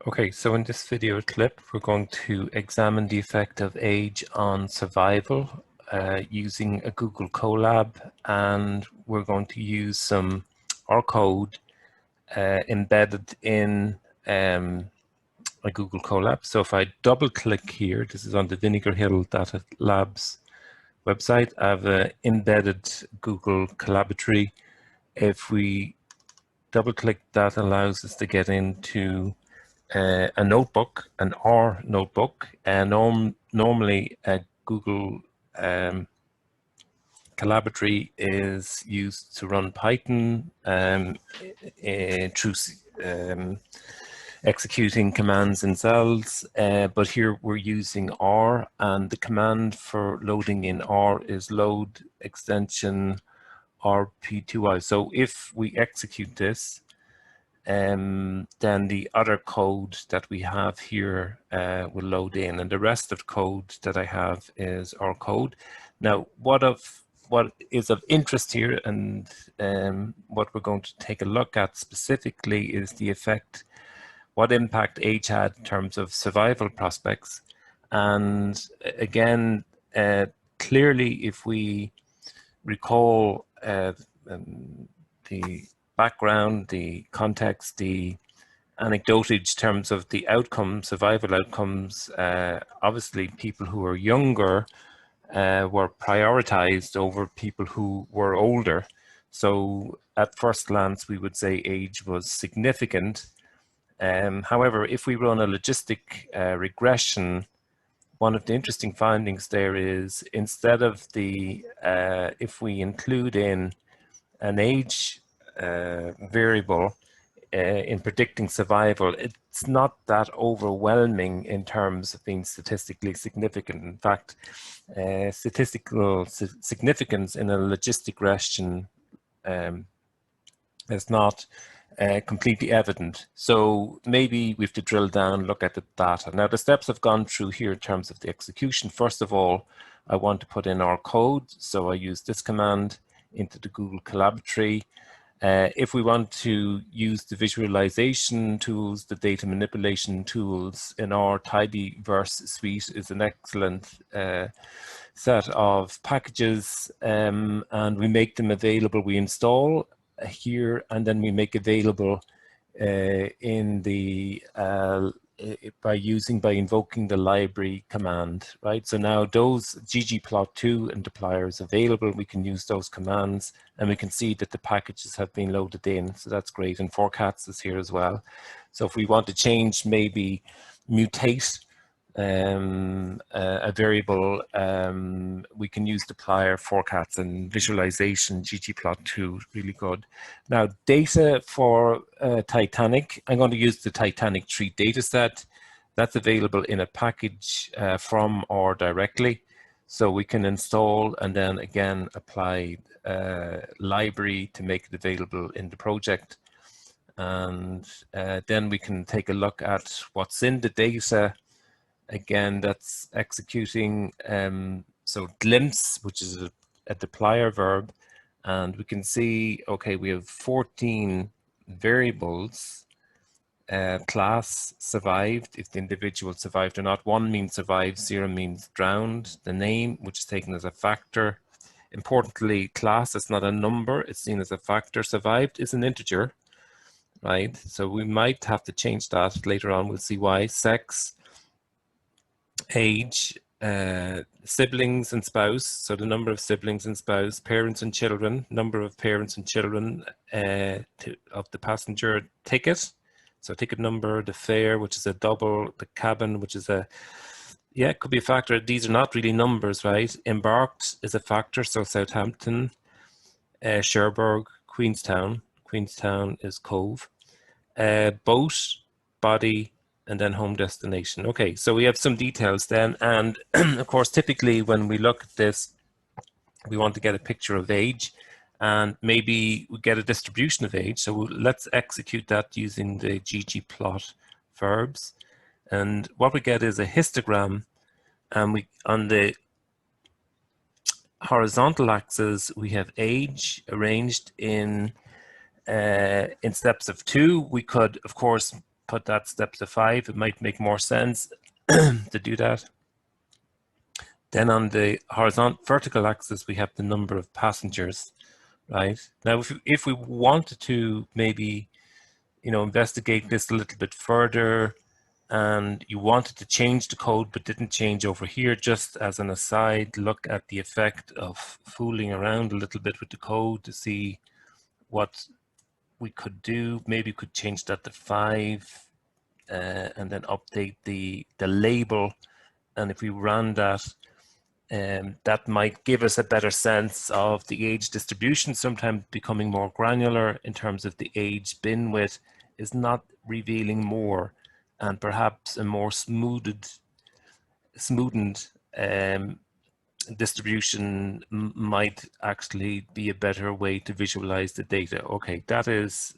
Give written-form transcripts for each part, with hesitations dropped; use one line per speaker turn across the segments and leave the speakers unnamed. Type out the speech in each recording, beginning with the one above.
Okay, so in this video clip, we're going to examine the effect of age on survival using a Google Colab, and we're going to use our code embedded in a Google Colab. So if I double click here, this is on the Vinegar Hill Data Labs website. I have an embedded Google Collaboratory. If we double click, that allows us to get into a notebook, an R notebook, and normally a Google Collaboratory is used to run Python through executing commands in cells, but here we're using R, and the command for loading in R is load extension rp2i. So if we execute this, then the other code that we have here will load in, and the rest of code that I have is our code. Now, what is of interest here, and what we're going to take a look at specifically, is the effect, what impact age had in terms of survival prospects. And again, clearly, if we recall the background, the context, the anecdotage terms of the outcomes, survival outcomes, obviously people who are younger were prioritized over people who were older. So at first glance, we would say age was significant. However, if we run a logistic regression, one of the interesting findings there is, instead of if we include in an age variable in predicting survival, it's not that overwhelming in terms of being statistically significant. In fact, statistical significance in a logistic regression is not completely evident. So maybe we have to drill down, look at the data. Now, the steps I've gone through here in terms of the execution. First of all, I want to put in our code. So I use this command into the Google Collaboratory. If we want to use the visualization tools, the data manipulation tools in our Tidyverse suite is an excellent set of packages, and we make them available. We install here, and then we make available in the by invoking the library command, right? So now those ggplot2 and dplyr is available. We can use those commands, and we can see that the packages have been loaded in. So that's great. And forecats is here as well. So if we want to change, maybe mutate a variable, we can use dplyr, forecats, and visualization, ggplot2, really good. Now, data for Titanic, I'm going to use the Titanic tree dataset. That's available in a package from or directly. So we can install and then again apply library to make it available in the project. And then we can take a look at what's in the data. Again, that's executing, so glimpse, which is a dplyr verb, and we can see, okay, we have 14 variables. Class survived, if the individual survived or not. 1 means survived, 0 means drowned. The name, which is taken as a factor. Importantly, class is not a number, it's seen as a factor. Survived is an integer, right? So we might have to change that later on, we'll see why. Sex, age, siblings and spouse, so the number of siblings and spouse, parents and children, number of parents and children of the passenger, ticket, so ticket number, the fare, which is a double, the cabin, which is a, yeah, it could be a factor. These are not really numbers, right? Embarked is a factor, so Southampton, Cherbourg, Queenstown is Cove, boat, body, and then home destination. Okay, so we have some details then, and of course, typically when we look at this, we want to get a picture of age, and maybe we get a distribution of age. So let's execute that using the ggplot verbs, and what we get is a histogram, and we, on the horizontal axis, we have age arranged in steps of 2. We could, of course, put that step to 5. It might make more sense to do that. Then on the vertical axis, we have the number of passengers, right? Now, if we wanted to maybe, investigate this a little bit further, and you wanted to change the code but didn't change over here, just as an aside, look at the effect of fooling around a little bit with the code to see what we could do. Maybe we could change that to 5 and then update the label. And if we run that, that might give us a better sense of the age distribution, sometimes becoming more granular in terms of the age bin width is not revealing more, and perhaps a more smoothened distribution might actually be a better way to visualize the data. Okay, that is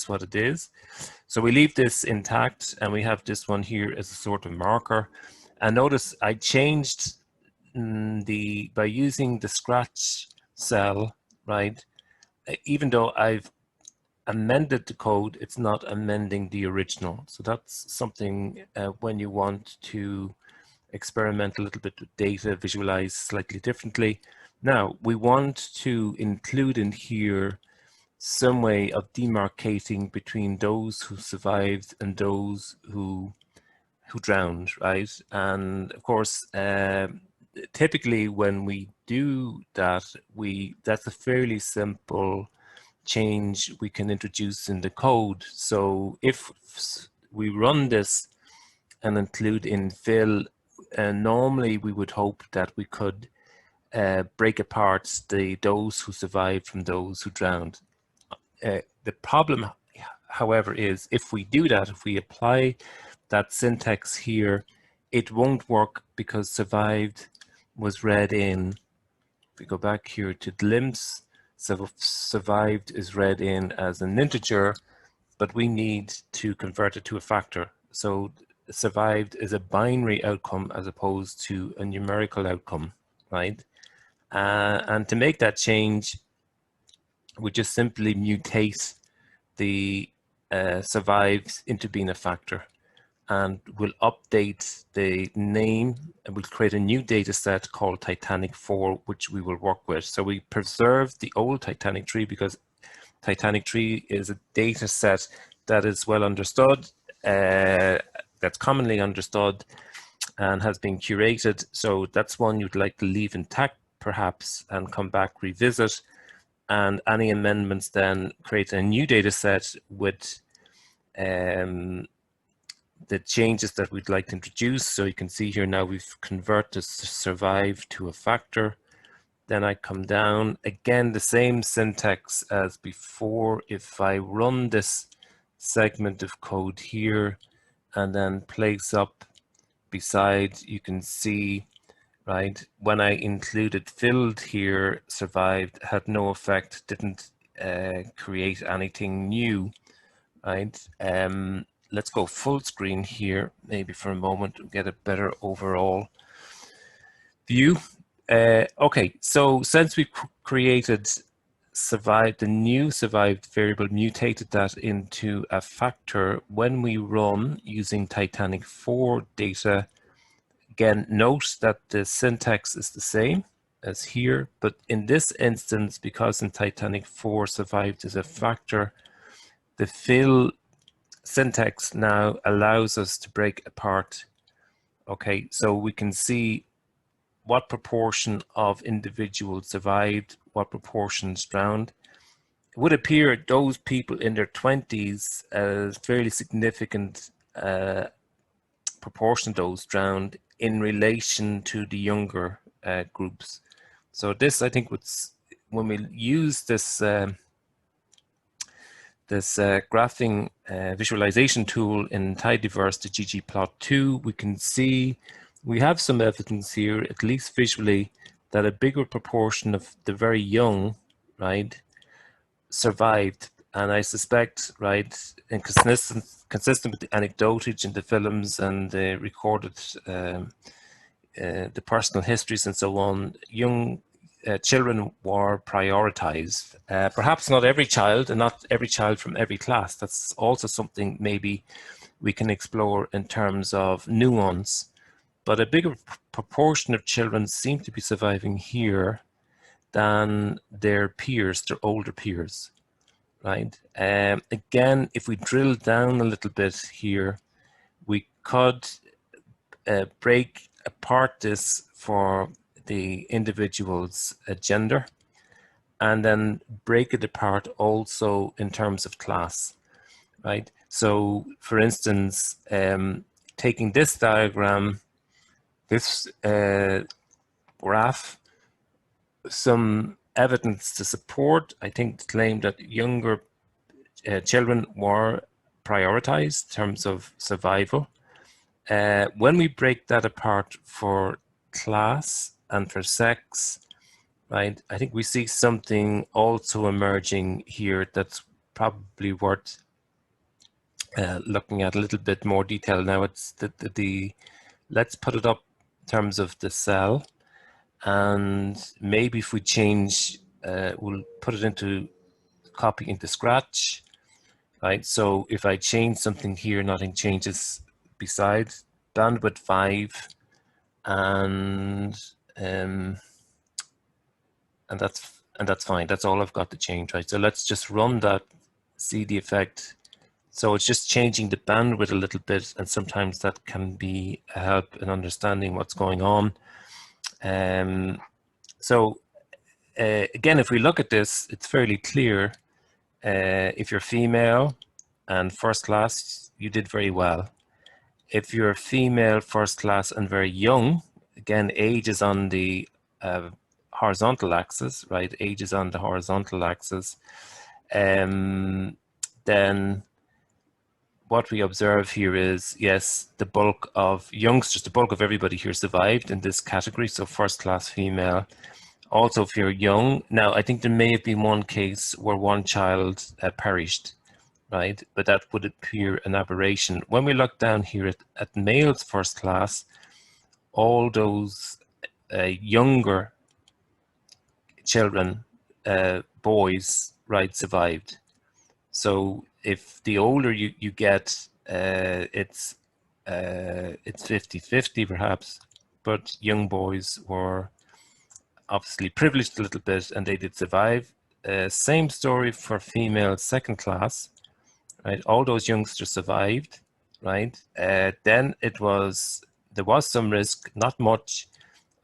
what it is. So we leave this intact, and we have this one here as a sort of marker. And notice I changed by using the scratch cell, right? Even though I've amended the code, it's not amending the original. So that's something when you want to experiment a little bit with data, visualize slightly differently. Now, we want to include in here some way of demarcating between those who survived and those who drowned, right? And of course, typically when we do that, that's a fairly simple change we can introduce in the code. So if we run this and include in fill, normally we would hope that we could break apart those who survived from those who drowned. The problem, however, is if we do that, if we apply that syntax here, it won't work because survived was read in. If we go back here to glimpse, survived is read in as an integer, but we need to convert it to a factor. So survived is a binary outcome as opposed to a numerical outcome, right? And to make that change, we just simply mutate the survived into being a factor, and we'll update the name, and we'll create a new data set called Titanic 4, which we will work with. So we preserve the old Titanic tree because Titanic tree is a data set that is well understood, that's commonly understood and has been curated. So that's one you'd like to leave intact perhaps and come back, revisit, and any amendments then create a new data set with the changes that we'd like to introduce. So you can see here now we've converted survive to a factor. Then I come down, again, the same syntax as before. If I run this segment of code here and then place up beside, you can see, right, when I included filled here, survived had no effect, didn't create anything new, right? Let's go full screen here, maybe for a moment, to get a better overall view. Okay, so since we created survived, the new survived variable, mutated that into a factor, when we run using Titanic 4 data, again, note that the syntax is the same as here, but in this instance, because in Titanic 4 survived is a factor, the fill syntax now allows us to break apart. Okay, so we can see what proportion of individuals survived, what proportions drowned. It would appear those people in their 20s, a fairly significant proportion of those drowned in relation to the younger groups. So this, I think, when we use this graphing visualization tool in Tidyverse, the ggplot2, we can see we have some evidence here, at least visually, that a bigger proportion of the very young, right, survived. And I suspect, right, and consistent with the anecdotage in the films and the recorded, the personal histories and so on, young children were prioritized. Perhaps not every child, and not every child from every class. That's also something maybe we can explore in terms of nuance. But a bigger proportion of children seem to be surviving here than their peers, their older peers, right? Again, if we drill down a little bit here, we could break apart this for the individual's gender, and then break it apart also in terms of class, right? So, for instance, taking this diagram, this graph, some evidence to support, I think, the claim that younger children were prioritized in terms of survival. When we break that apart for class and for sex, right, I think we see something also emerging here that's probably worth looking at a little bit more detail. Now it's the let's put it up in terms of the cell, and maybe if we change, we'll put it into copy into Scratch, right? So if I change something here, nothing changes besides bandwidth 5, and that's fine. That's all I've got to change, right? So let's just run that, see the effect. So it's just changing the bandwidth a little bit, and sometimes that can be a help in understanding what's going on. So again, if we look at this, it's fairly clear. If you're female and first class, you did very well. If you're female, first class, and very young, again, age is on the horizontal axis, right? Age is on the horizontal axis. Then what we observe here is, yes, the bulk of youngsters, the bulk of everybody here survived in this category. So first class female. Also, if you're young, now I think there may have been one case where one child perished, right? But that would appear an aberration. When we look down here at males first class, all those younger children, boys, right, survived. So if the older you get, it's 50-50 perhaps, but young boys were obviously privileged a little bit and they did survive. Same story for female second class, right? All those youngsters survived, right? Then there was some risk, not much,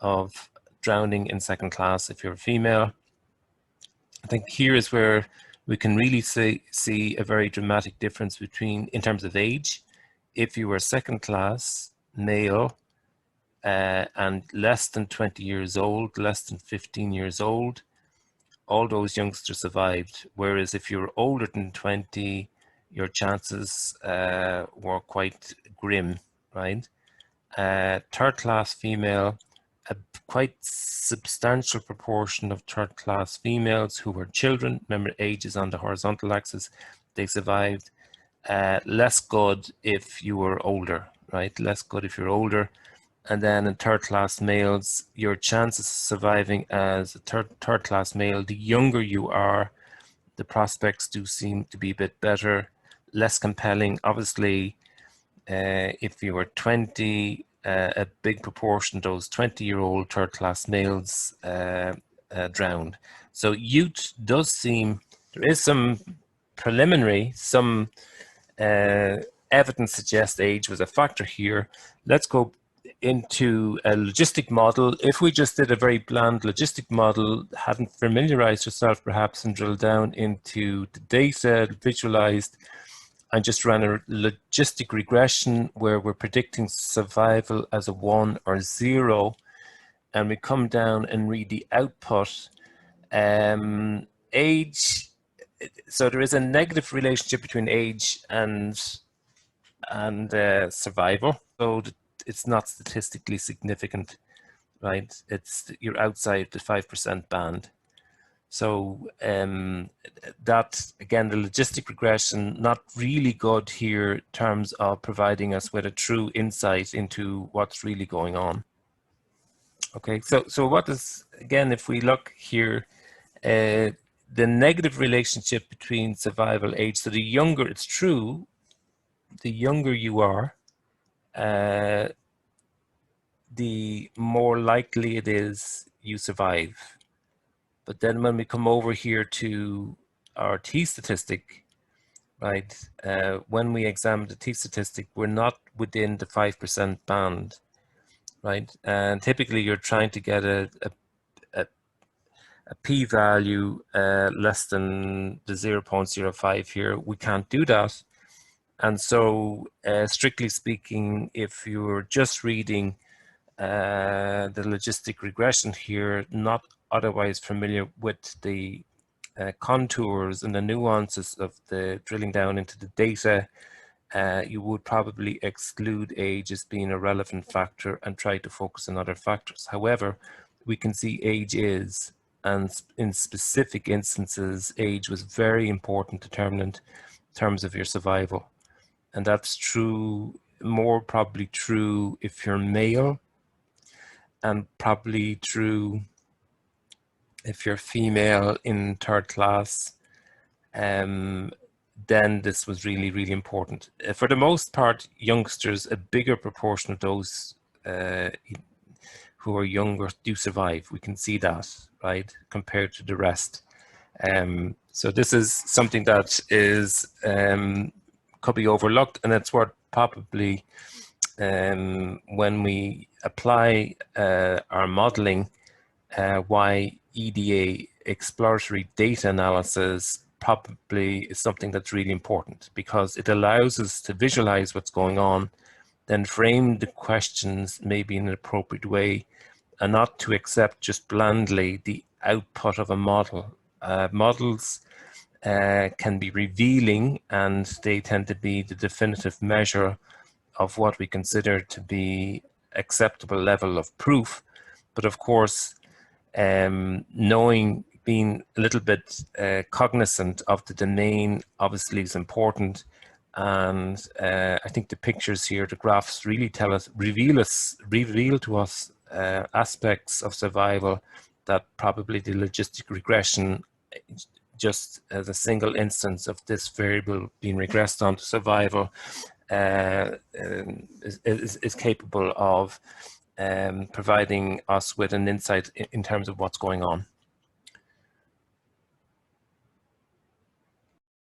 of drowning in second class if you're a female. I think here is where we can really see a very dramatic difference between, in terms of age. If you were second class male and less than 20 years old, less than 15 years old, all those youngsters survived. Whereas if you're older than 20, your chances were quite grim, right? Third class female, a quite substantial proportion of third class females who were children, remember age is on the horizontal axis, they survived. Less good if you were older, right? Less good if you're older. And then in third class males, your chances of surviving as a third class male, the younger you are, the prospects do seem to be a bit better, less compelling. Obviously, if you were 20, a big proportion of those 20-year-old third class males drowned. So youth does seem, there is some preliminary, some evidence suggests age was a factor here. Let's go into a logistic model. If we just did a very bland logistic model, hadn't familiarized yourself perhaps and drilled down into the data, visualized, and just ran a logistic regression where we're predicting survival as a 1 or 0, and we come down and read the output, age, so there is a negative relationship between age and survival. So it's not statistically significant, right? You're outside the 5% band. So that, again, the logistic regression, not really good here in terms of providing us with a true insight into what's really going on. Okay, so what is, again, if we look here, the negative relationship between survival age, so the younger, it's true, the younger you are, the more likely it is you survive. But then when we come over here to our t-statistic, right, when we examine the t-statistic, we're not within the 5% band, right? And typically you're trying to get a p-value less than the 0.05 here. We can't do that. And so strictly speaking, if you're just reading the logistic regression here, not otherwise familiar with the contours and the nuances of the drilling down into the data, you would probably exclude age as being a relevant factor and try to focus on other factors. However, we can see age is, and in specific instances, age was very important determinant in terms of your survival. And that's true, more probably true if you're male, and probably true if you're female in third class. Then this was really, really important. For the most part, youngsters, a bigger proportion of those who are younger do survive. We can see that, right, compared to the rest. So this is something that is could be overlooked, and it's worth probably when we apply our modeling, why EDA, exploratory data analysis, probably is something that's really important, because it allows us to visualize what's going on, then frame the questions maybe in an appropriate way, and not to accept just blandly the output of a model. Models can be revealing, and they tend to be the definitive measure of what we consider to be acceptable level of proof. But of course, knowing, being a little bit cognizant of the domain obviously is important. And I think the pictures here, the graphs really tell us, reveal to us aspects of survival that probably the logistic regression, just as a single instance of this variable being regressed onto survival, is capable of providing us with an insight in terms of what's going on.